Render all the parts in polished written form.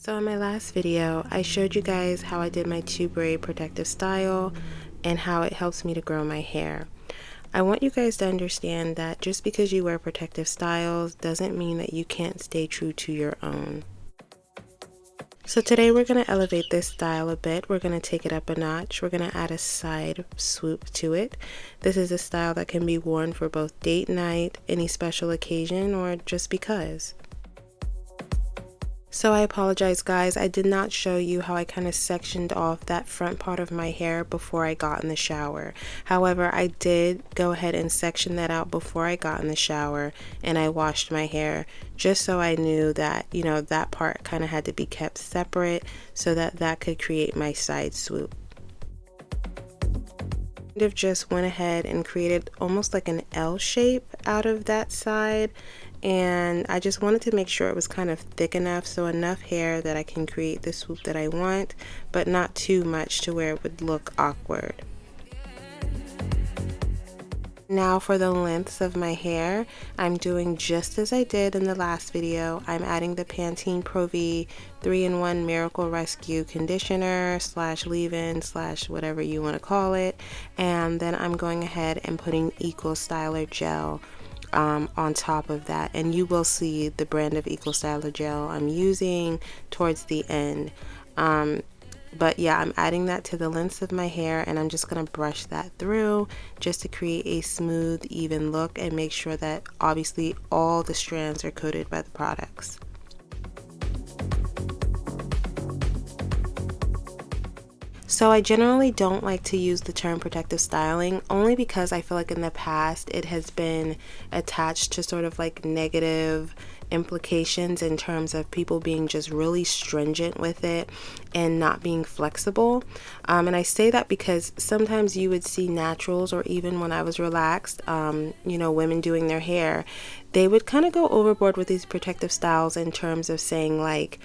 So in my last video, I showed you guys how I did my 2-braid protective style and how it helps me to grow my hair. I want you guys to understand that just because you wear protective styles doesn't mean that you can't stay true to your own. So today we're going to elevate this style a bit. We're going to take it up a notch. We're going to add a side swoop to it. This is a style that can be worn for both date night, any special occasion, or just because. So I apologize guys, I did not show you how I kind of sectioned off that front part of my hair before I got in the shower. However, I did go ahead and section that out before I got in the shower and I washed my hair just so I knew that, that part kind of had to be kept separate so that that could create my side swoop. Kind of just went ahead and created almost like an L shape out of that side, and I just wanted to make sure it was kind of thick enough, so enough hair that I can create the swoop that I want, but not too much to where it would look awkward. Now for the lengths of my hair, I'm doing just as I did in the last video. I'm adding the Pantene Pro V 3-in-1 Miracle Rescue Conditioner / leave-in / whatever you want to call it, and then I'm going ahead and putting Eco Styler Gel on top of that, and you will see the brand of Eco Styler Gel I'm using towards the end. But yeah, I'm adding that to the lengths of my hair, and I'm just going to brush that through just to create a smooth, even look and make sure that obviously all the strands are coated by the products. So I generally don't like to use the term protective styling only because I feel like in the past it has been attached to sort of like negative implications in terms of people being just really stringent with it and not being flexible. And I say that because sometimes you would see naturals, or even when I was relaxed, women doing their hair, they would kind of go overboard with these protective styles in terms of saying like,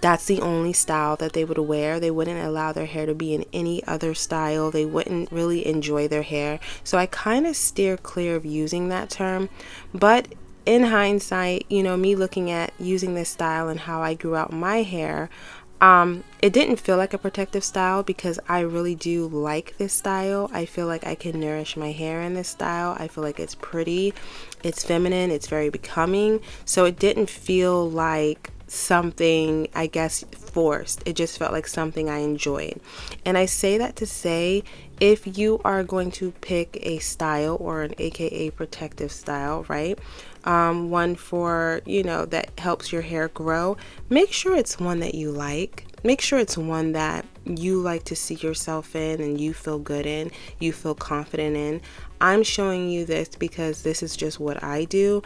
that's the only style that they would wear. They wouldn't allow their hair to be in any other style. They wouldn't really enjoy their hair. So I kind of steer clear of using that term. But in hindsight, me looking at using this style and how I grew out my hair, it didn't feel like a protective style because I really do like this style. I feel like I can nourish my hair in this style. I feel like it's pretty, it's feminine, it's very becoming. So it didn't feel like something, I guess, forced. It just felt like something I enjoyed. And I say that to say, if you are going to pick a style or an AKA protective style, right? One for, that helps your hair grow, make sure it's one that you like. Make sure it's one that you like to see yourself in and you feel good in, you feel confident in. I'm showing you this because this is just what I do.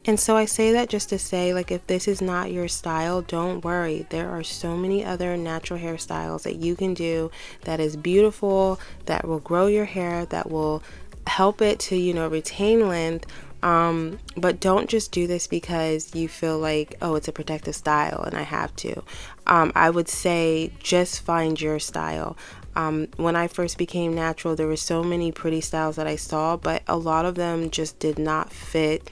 And so I say that just to say, like, if this is not your style, don't worry. There are so many other natural hairstyles that you can do that is beautiful, that will grow your hair, that will help it to, retain length. But don't just do this because you feel like, oh, it's a protective style and I have to. I would say just find your style. When I first became natural, there were so many pretty styles that I saw, but a lot of them just did not fit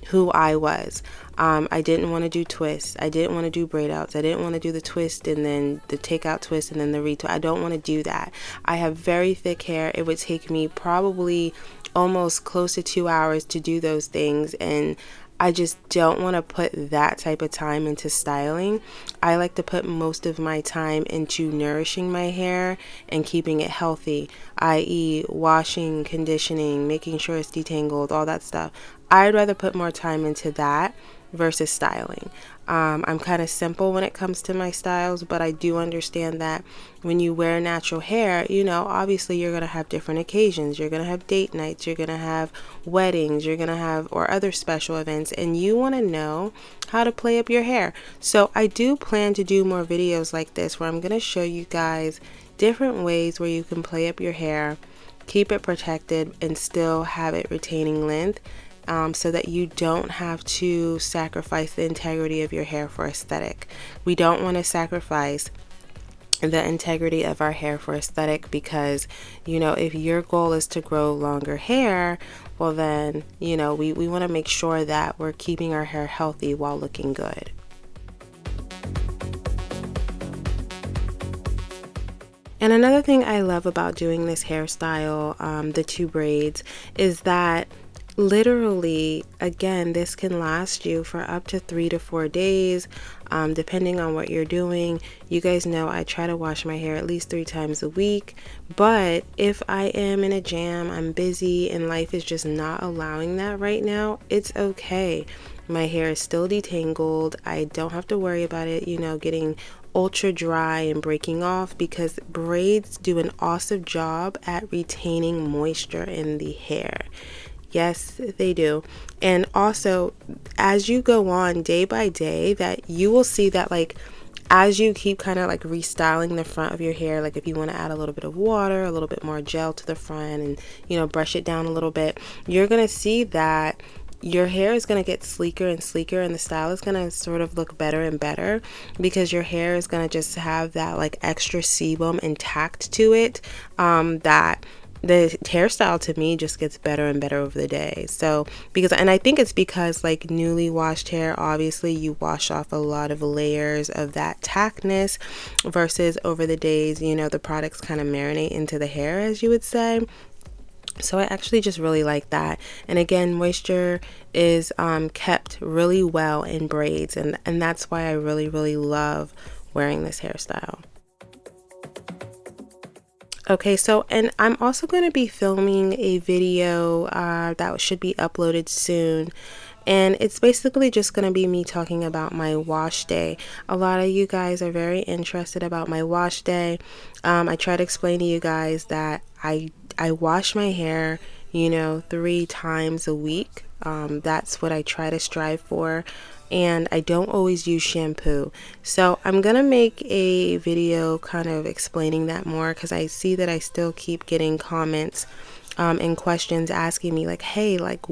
who I was. I didn't want to do twists. I didn't want to do braid outs. I didn't want to do the twist and then the takeout twist and then the retwist. I don't want to do that. I have very thick hair. It would take me probably almost close to 2 hours to do those things, and I just don't want to put that type of time into styling. I like to put most of my time into nourishing my hair and keeping it healthy, i.e. washing, conditioning, making sure it's detangled, all that stuff. I'd rather put more time into that versus styling. I'm kind of simple when it comes to my styles, but I do understand that when you wear natural hair, obviously you're going to have different occasions. You're going to have date nights, you're going to have weddings, you're going to have, or other special events, and you want to know how to play up your hair. So I do plan to do more videos like this where I'm going to show you guys different ways where you can play up your hair, keep it protected, and still have it retaining length. So that you don't have to sacrifice the integrity of your hair for aesthetic. We don't want to sacrifice the integrity of our hair for aesthetic because, if your goal is to grow longer hair, well then, we want to make sure that we're keeping our hair healthy while looking good. And another thing I love about doing this hairstyle, the 2 braids, is that literally, again, this can last you for up to 3 to 4 days, depending on what you're doing. You guys know I try to wash my hair at least 3 times a week, but if I am in a jam, I'm busy, and life is just not allowing that right now, it's okay. My hair is still detangled. I don't have to worry about it, getting ultra dry and breaking off, because braids do an awesome job at retaining moisture in the hair. Yes, they do. And also, as you go on day by day, that you will see that, like, as you keep kind of like restyling the front of your hair, like if you want to add a little bit of water, a little bit more gel to the front, and brush it down a little bit, you're gonna see that your hair is going to get sleeker and sleeker, and the style is going to sort of look better and better, because your hair is going to just have that like extra sebum intact to it, that the hairstyle to me just gets better and better over the day. So and I think it's because, like, newly washed hair, obviously you wash off a lot of layers of that tackness, versus over the days, the products kind of marinate into the hair, as you would say. So I actually just really like that. And again, moisture is kept really well in braids, and that's why I really, really love wearing this hairstyle. Okay, so, and I'm also going to be filming a video that should be uploaded soon. And it's basically just going to be me talking about my wash day. A lot of you guys are very interested about my wash day. I try to explain to you guys that I wash my hair, 3 times a week. That's what I try to strive for. And I don't always use shampoo. So I'm going to make a video kind of explaining that more, because I see that I still keep getting comments and questions asking me, like, hey, like,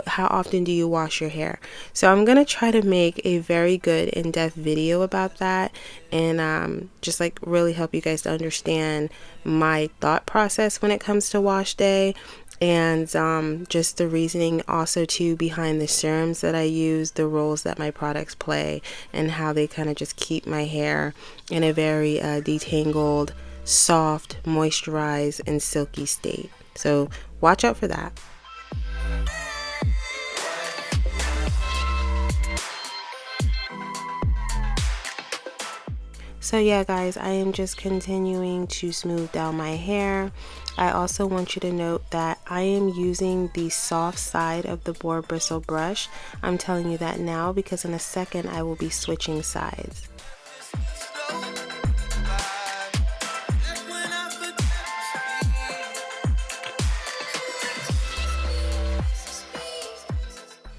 how often do you wash your hair? So I'm gonna try to make a very good in-depth video about that, and just like really help you guys to understand my thought process when it comes to wash day, and just the reasoning also too behind the serums that I use, the roles that my products play, and how they kind of just keep my hair in a very detangled, soft, moisturized, and silky state. So watch out for that. So yeah, guys, I am just continuing to smooth down my hair. I also want you to note that I am using the soft side of the boar bristle brush. I'm telling you that now because in a second I will be switching sides.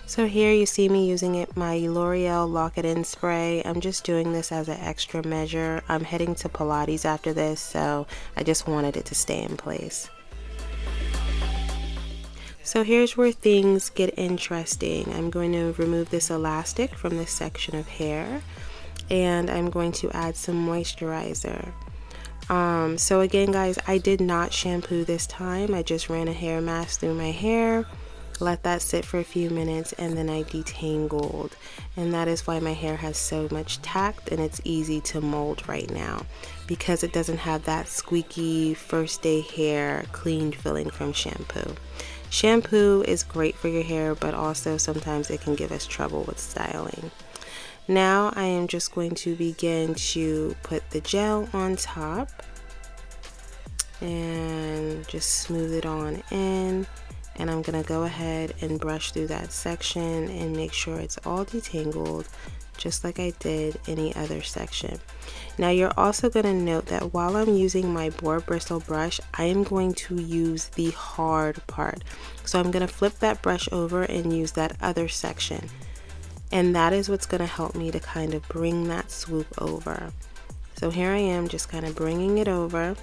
So here you see me using my L'Oreal Lock It In spray. I'm just doing this as an extra measure. I'm heading to Pilates after this, so I just wanted it to stay in place. So here's where things get interesting. I'm going to remove this elastic from this section of hair, and I'm going to add some moisturizer. So again, guys, I did not shampoo this time. I just ran a hair mask through my hair, let that sit for a few minutes, and then I detangled. And that is why my hair has so much tact and it's easy to mold right now, because it doesn't have that squeaky first day hair clean feeling from shampoo. Shampoo is great for your hair, but also sometimes it can give us trouble with styling. Now I am just going to begin to put the gel on top and just smooth it on in. And I'm going to go ahead and brush through that section and make sure it's all detangled, just like I did any other section. Now you're also going to note that while I'm using my boar bristle brush, I am going to use the hard part. So I'm going to flip that brush over and use that other section. And that is what's going to help me to kind of bring that swoop over. So here I am just kind of bringing it over.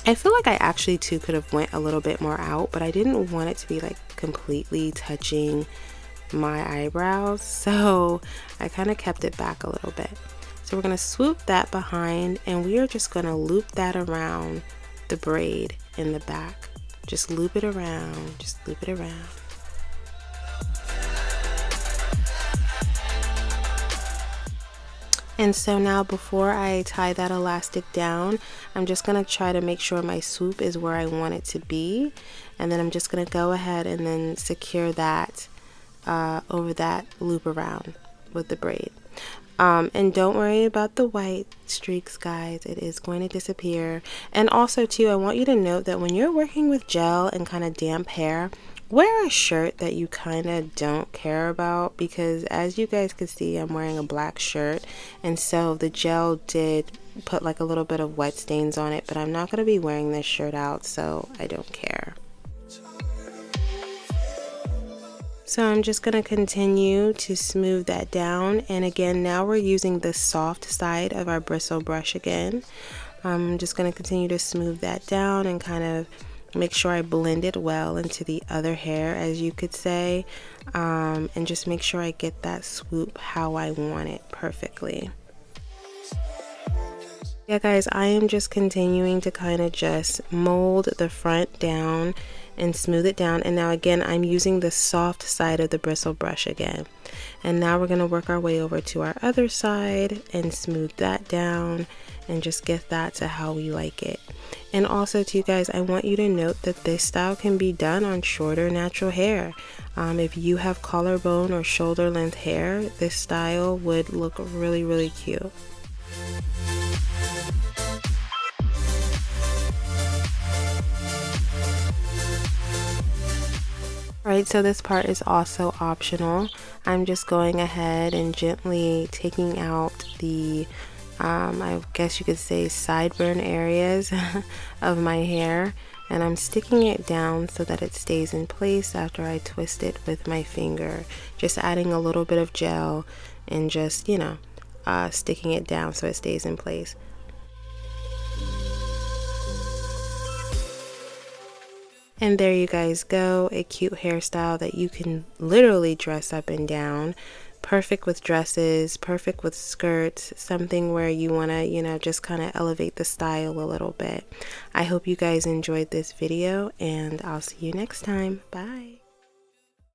I feel like I actually too could have went a little bit more out, but I didn't want it to be like completely touching my eyebrows, so I kind of kept it back a little bit. So we're going to swoop that behind, and we are just going to loop that around the braid in the back. Just loop it around, just loop it around. And so now before I tie that elastic down, I'm just going to try to make sure my swoop is where I want it to be. And then I'm just going to go ahead and then secure that over that loop around with the braid. And don't worry about the white streaks, guys. It is going to disappear. And also too, I want you to note that when you're working with gel and kind of damp hair, wear a shirt that you kind of don't care about, because as you guys can see, I'm wearing a black shirt, and so the gel did put like a little bit of wet stains on it, but I'm not going to be wearing this shirt out, so I don't care. So I'm just going to continue to smooth that down, and again, now we're using the soft side of our bristle brush again. I'm just going to continue to smooth that down and kind of make sure I blend it well into the other hair, as you could say, and just make sure I get that swoop how I want it perfectly. Yeah guys, I am just continuing to kind of just mold the front down and smooth it down, and now again I'm using the soft side of the bristle brush again, and now we're going to work our way over to our other side and smooth that down and just get that to how we like it. And also to you guys, I want you to note that this style can be done on shorter natural hair. If you have collarbone or shoulder length hair, this style would look really, really cute. Alright, so this part is also optional. I'm just going ahead and gently taking out the I guess you could say sideburn areas of my hair, and I'm sticking it down so that it stays in place after I twist it with my finger, just adding a little bit of gel and just, you know, sticking it down so it stays in place. And there you guys go, a cute hairstyle that you can literally dress up and down. Perfect with dresses, perfect with skirts, something where you want to, you know, just kind of elevate the style a little bit. I hope you guys enjoyed this video, and I'll see you next time. Bye.